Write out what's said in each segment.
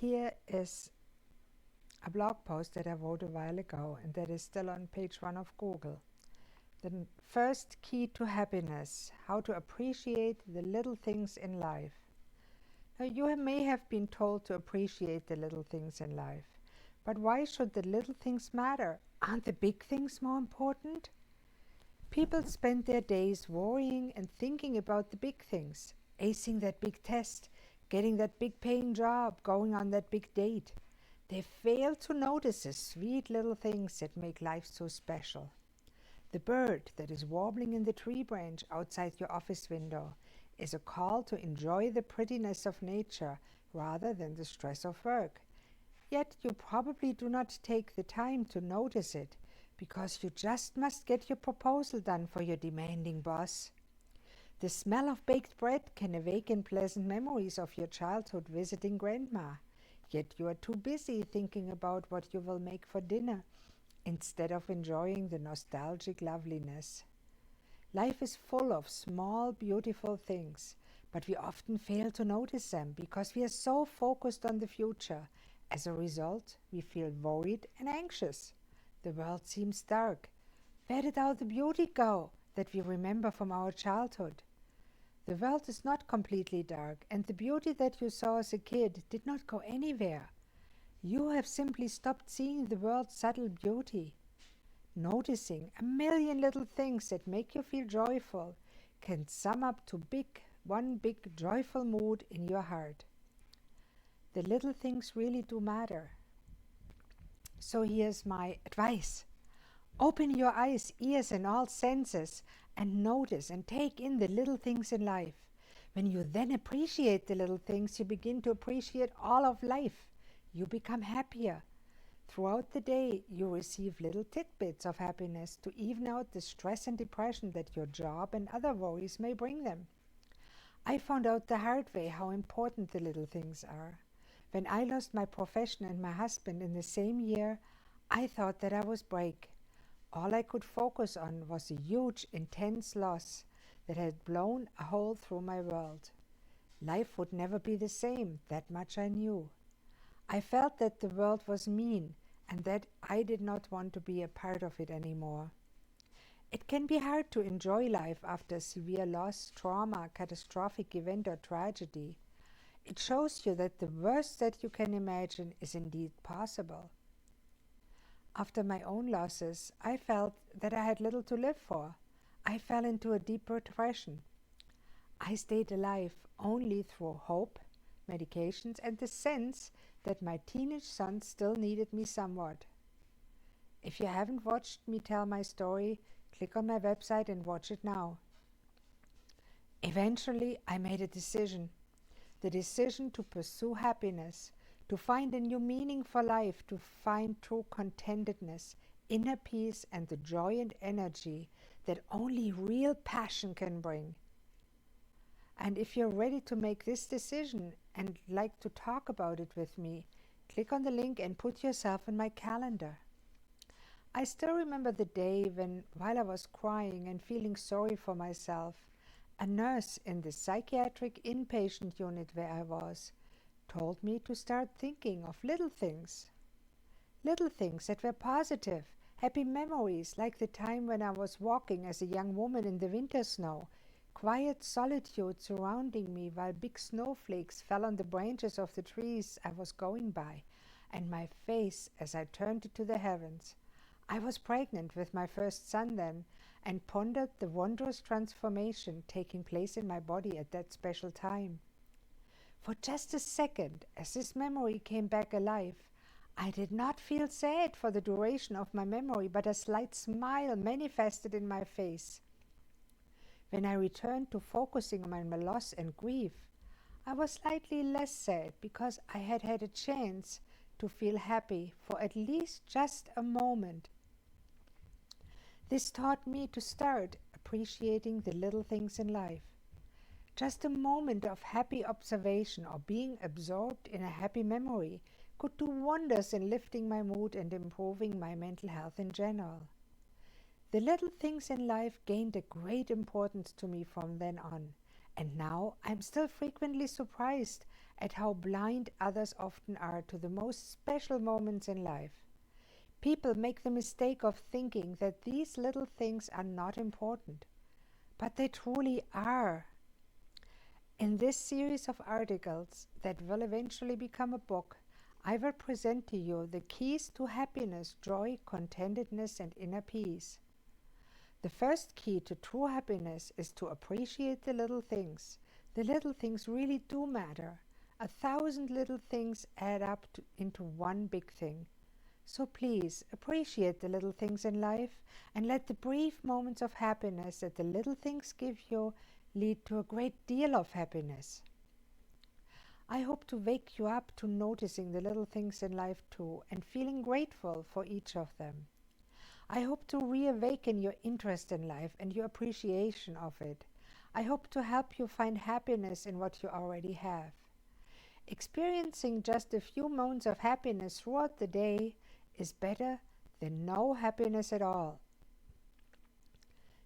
Here is a blog post that I wrote a while ago, and that is still on page 1 of Google. The first key to happiness: how to appreciate the little things in life. Now, you may have been told to appreciate the little things in life, but why should the little things matter? Aren't the big things more important? People spend their days worrying and thinking about the big things: acing that big test, getting that big paying job, going on that big date. They fail to notice the sweet little things that make life so special. The bird that is warbling in the tree branch outside your office window is a call to enjoy the prettiness of nature rather than the stress of work. Yet you probably do not take the time to notice it because you just must get your proposal done for your demanding boss. The smell of baked bread can awaken pleasant memories of your childhood visiting grandma. Yet you are too busy thinking about what you will make for dinner instead of enjoying the nostalgic loveliness. Life is full of small, beautiful things, but we often fail to notice them because we are so focused on the future. As a result, we feel worried and anxious. The world seems dark. Where did all the beauty go that we remember from our childhood? The world is not completely dark, and the beauty that you saw as a kid did not go anywhere. You have simply stopped seeing the world's subtle beauty. Noticing a million little things that make you feel joyful can sum up to one big joyful mood in your heart. The little things really do matter. So here's my advice. Open your eyes, ears, and all senses and notice and take in the little things in life. When you then appreciate the little things, you begin to appreciate all of life. You become happier. Throughout the day, you receive little tidbits of happiness to even out the stress and depression that your job and other worries may bring them. I found out the hard way how important the little things are. When I lost my profession and my husband in the same year, I thought that I was break. All I could focus on was a huge, intense loss that had blown a hole through my world. Life would never be the same, that much I knew. I felt that the world was mean and that I did not want to be a part of it anymore. It can be hard to enjoy life after severe loss, trauma, catastrophic event, or tragedy. It shows you that the worst that you can imagine is indeed possible. After my own losses, I felt that I had little to live for. I fell into a deep depression. I stayed alive only through hope, medications, and the sense that my teenage son still needed me somewhat. If you haven't watched me tell my story, click on my website and watch it now. Eventually, I made a decision. The decision to pursue happiness, to find a new meaning for life, to find true contentedness, inner peace, and the joy and energy that only real passion can bring. And if you're ready to make this decision and like to talk about it with me, click on the link and put yourself in my calendar. I still remember the day when, while I was crying and feeling sorry for myself, a nurse in the psychiatric inpatient unit where I was told me to start thinking of little things that were positive, happy memories, like the time when I was walking as a young woman in the winter snow, quiet solitude surrounding me while big snowflakes fell on the branches of the trees I was going by, and my face as I turned it to the heavens. I was pregnant with my first son then, and pondered the wondrous transformation taking place in my body at that special time. For just a second, as this memory came back alive, I did not feel sad for the duration of my memory, but a slight smile manifested in my face. When I returned to focusing on my loss and grief, I was slightly less sad because I had had a chance to feel happy for at least just a moment. This taught me to start appreciating the little things in life. Just a moment of happy observation or being absorbed in a happy memory could do wonders in lifting my mood and improving my mental health in general. The little things in life gained a great importance to me from then on, and now I'm still frequently surprised at how blind others often are to the most special moments in life. People make the mistake of thinking that these little things are not important, but they truly are. In this series of articles that will eventually become a book, I will present to you the keys to happiness, joy, contentedness, and inner peace. The first key to true happiness is to appreciate the little things. The little things really do matter. 1,000 little things add up into one big thing. So please appreciate the little things in life and let the brief moments of happiness that the little things give you lead to a great deal of happiness. I hope to wake you up to noticing the little things in life too and feeling grateful for each of them. I hope to reawaken your interest in life and your appreciation of it. I hope to help you find happiness in what you already have. Experiencing just a few moments of happiness throughout the day is better than no happiness at all.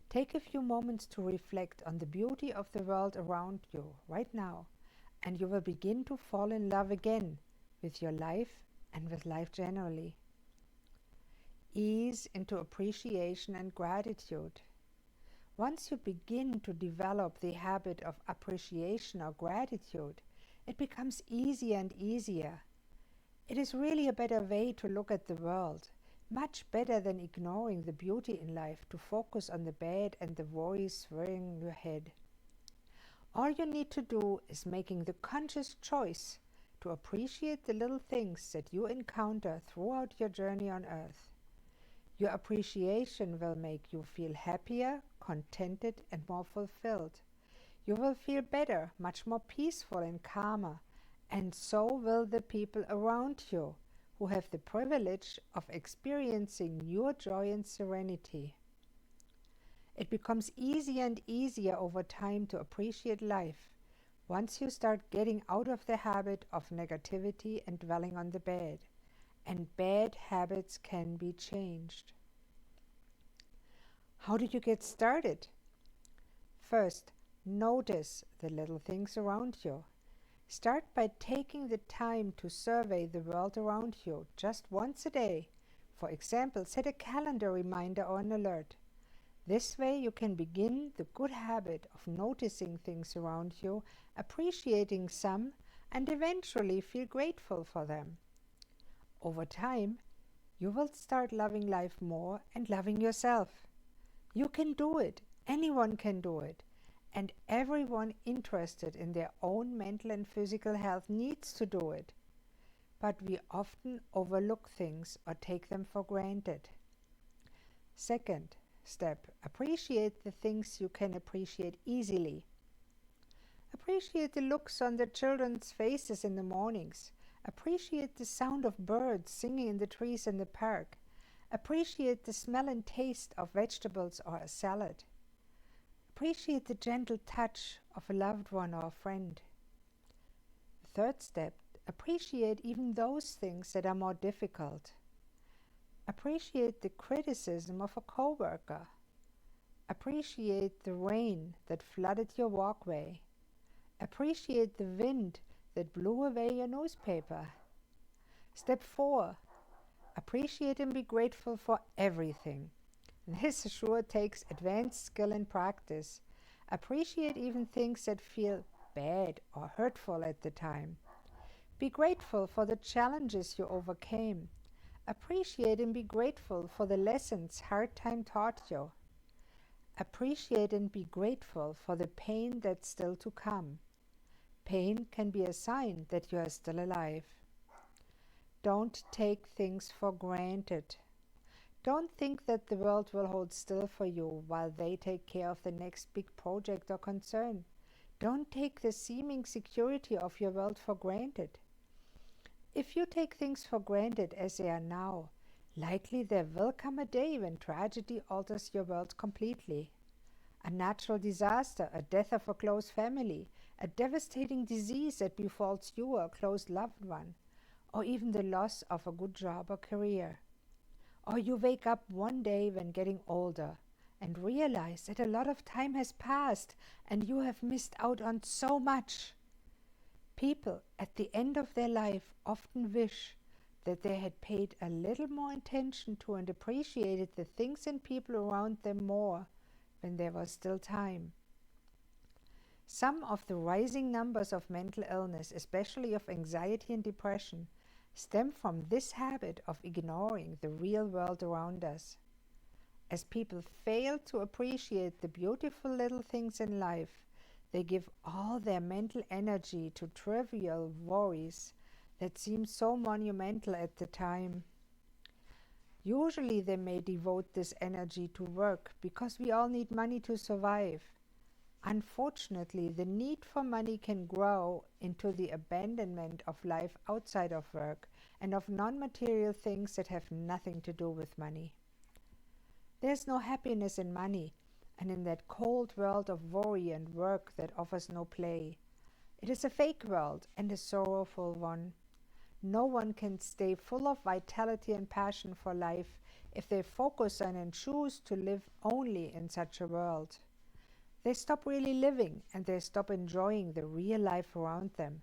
Take a few moments to reflect on the beauty of the world around you right now, and you will begin to fall in love again with your life and with life generally. Ease into appreciation and gratitude. Once you begin to develop the habit of appreciation or gratitude, it becomes easier and easier. It is really a better way to look at the world, much better than ignoring the beauty in life to focus on the bad and the worries swirling your head. All you need to do is making the conscious choice to appreciate the little things that you encounter throughout your journey on earth. Your appreciation will make you feel happier, contented, and more fulfilled. You will feel better, much more peaceful and calmer, and so will the people around you who have the privilege of experiencing your joy and serenity. It becomes easier and easier over time to appreciate life once you start getting out of the habit of negativity and dwelling on the bad. And bad habits can be changed. How do you get started? First, notice the little things around you. Start by taking the time to survey the world around you just once a day. For example, set a calendar reminder or an alert. This way you can begin the good habit of noticing things around you, appreciating some, and eventually feel grateful for them. Over time, you will start loving life more and loving yourself. You can do it. Anyone can do it. And everyone interested in their own mental and physical health needs to do it. But we often overlook things or take them for granted. Second step, appreciate the things you can appreciate easily. Appreciate the looks on the children's faces in the mornings. Appreciate the sound of birds singing in the trees in the park. Appreciate the smell and taste of vegetables or a salad. Appreciate the gentle touch of a loved one or a friend. Third step, appreciate even those things that are more difficult. Appreciate the criticism of a coworker. Appreciate the rain that flooded your walkway. Appreciate the wind that blew away your newspaper. Step 4, appreciate and be grateful for everything. This sure takes advanced skill and practice. Appreciate even things that feel bad or hurtful at the time. Be grateful for the challenges you overcame. Appreciate and be grateful for the lessons hard time taught you. Appreciate and be grateful for the pain that's still to come. Pain can be a sign that you are still alive. Don't take things for granted. Don't think that the world will hold still for you while they take care of the next big project or concern. Don't take the seeming security of your world for granted. If you take things for granted as they are now, likely there will come a day when tragedy alters your world completely. A natural disaster, a death of a close family, a devastating disease that befalls you or a close loved one, or even the loss of a good job or career. Or you wake up one day when getting older and realize that a lot of time has passed and you have missed out on so much. People at the end of their life often wish that they had paid a little more attention to and appreciated the things and people around them more when there was still time. Some of the rising numbers of mental illness, especially of anxiety and depression, stem from this habit of ignoring the real world around us. As people fail to appreciate the beautiful little things in life, they give all their mental energy to trivial worries that seem so monumental at the time. Usually they may devote this energy to work because we all need money to survive. Unfortunately, the need for money can grow into the abandonment of life outside of work and of non-material things that have nothing to do with money. There's no happiness in money and in that cold world of worry and work that offers no play. It is a fake world and a sorrowful one. No one can stay full of vitality and passion for life if they focus on and choose to live only in such a world. They stop really living and they stop enjoying the real life around them.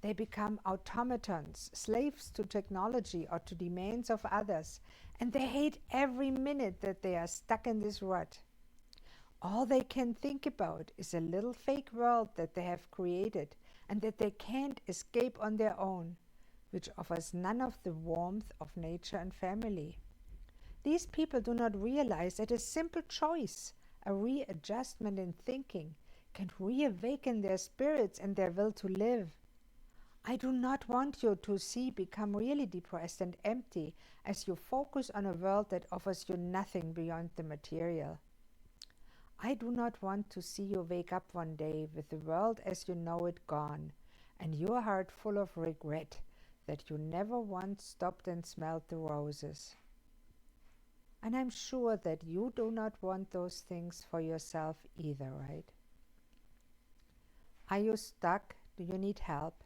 They become automatons, slaves to technology or to demands of others, and they hate every minute that they are stuck in this rut. All they can think about is a little fake world that they have created and that they can't escape on their own, which offers none of the warmth of nature and family. These people do not realize that a simple choice, a readjustment in thinking, can reawaken their spirits and their will to live. I do not want you to become really depressed and empty as you focus on a world that offers you nothing beyond the material. I do not want to see you wake up one day with the world as you know it gone, and your heart full of regret that you never once stopped and smelled the roses. And I'm sure that you do not want those things for yourself either, right? Are you stuck? Do you need help?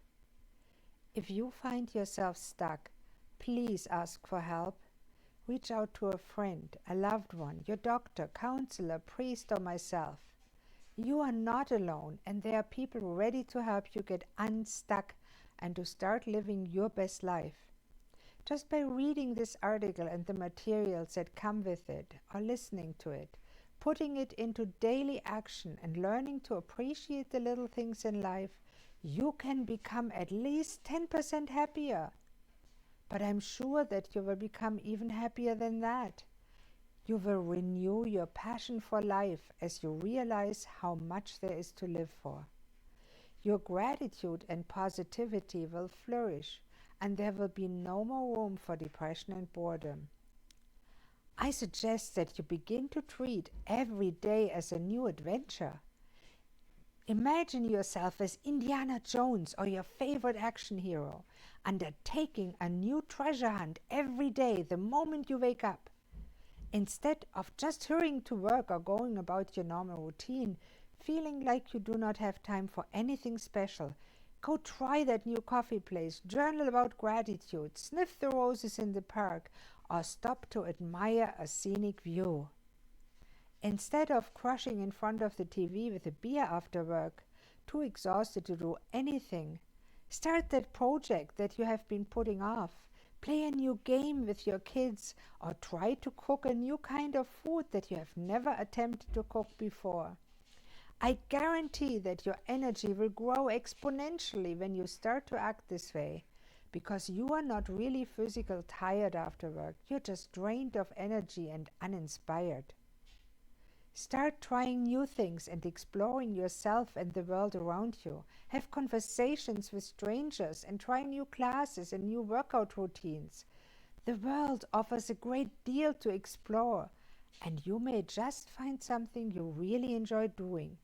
If you find yourself stuck, please ask for help. Reach out to a friend, a loved one, your doctor, counselor, priest, or myself. You are not alone, and there are people ready to help you get unstuck and to start living your best life. Just by reading this article and the materials that come with it, or listening to it, putting it into daily action and learning to appreciate the little things in life, you can become at least 10% happier. But I'm sure that you will become even happier than that. You will renew your passion for life as you realize how much there is to live for. Your gratitude and positivity will flourish, and there will be no more room for depression and boredom. I suggest that you begin to treat every day as a new adventure. Imagine yourself as Indiana Jones or your favorite action hero, undertaking a new treasure hunt every day the moment you wake up. Instead of just hurrying to work or going about your normal routine, feeling like you do not have time for anything special, go try that new coffee place, journal about gratitude, sniff the roses in the park, or stop to admire a scenic view. Instead of crushing in front of the TV with a beer after work, too exhausted to do anything, start that project that you have been putting off. Play a new game with your kids, or try to cook a new kind of food that you have never attempted to cook before. I guarantee that your energy will grow exponentially when you start to act this way, because you are not really physically tired after work. You're just drained of energy and uninspired. Start trying new things and exploring yourself and the world around you. Have conversations with strangers and try new classes and new workout routines. The world offers a great deal to explore, and you may just find something you really enjoy doing.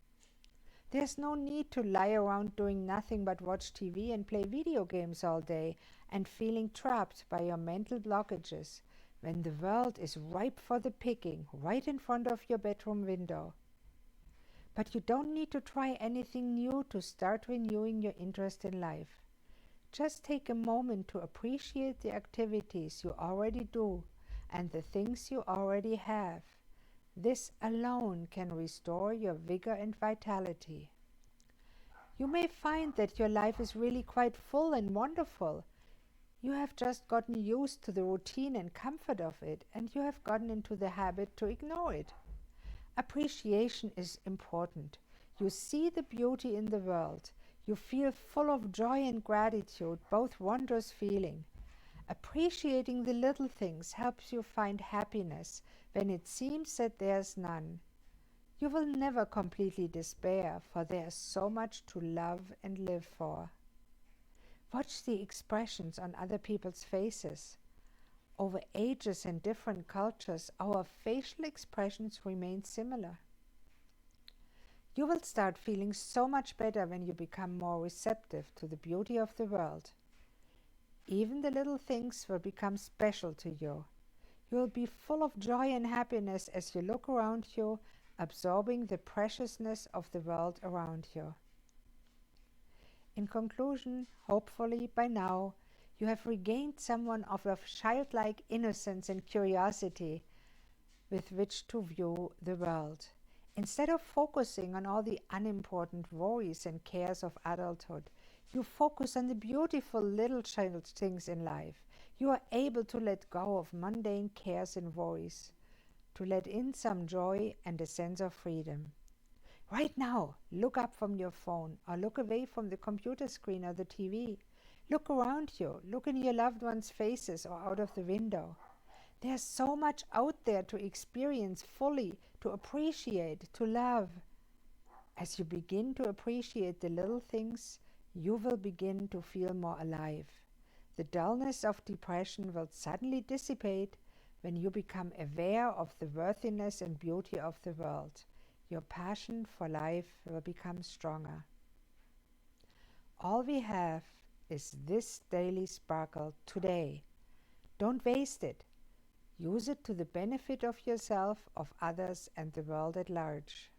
There's no need to lie around doing nothing but watch TV and play video games all day and feeling trapped by your mental blockages, when the world is ripe for the picking right in front of your bedroom window. But you don't need to try anything new to start renewing your interest in life. Just take a moment to appreciate the activities you already do and the things you already have. This alone can restore your vigor and vitality. You may find that your life is really quite full and wonderful. You have just gotten used to the routine and comfort of it, and you have gotten into the habit to ignore it. Appreciation is important. You see the beauty in the world. You feel full of joy and gratitude, both wondrous feeling. Appreciating the little things helps you find happiness when it seems that there's none. You will never completely despair, for there is so much to love and live for. Watch the expressions on other people's faces. Over ages and different cultures, our facial expressions remain similar. You will start feeling so much better when you become more receptive to the beauty of the world. Even the little things will become special to you. You will be full of joy and happiness as you look around you, absorbing the preciousness of the world around you. In conclusion, hopefully by now, you have regained somewhat of a childlike innocence and curiosity with which to view the world. Instead of focusing on all the unimportant worries and cares of adulthood, you focus on the beautiful little child things in life. You are able to let go of mundane cares and worries, to let in some joy and a sense of freedom. Right now, look up from your phone or look away from the computer screen or the TV. Look around you, look in your loved ones' faces or out of the window. There's so much out there to experience fully, to appreciate, to love. As you begin to appreciate the little things, you will begin to feel more alive. The dullness of depression will suddenly dissipate when you become aware of the worthiness and beauty of the world. Your passion for life will become stronger. All we have is this daily sparkle today. Don't waste it. Use it to the benefit of yourself, of others, and the world at large.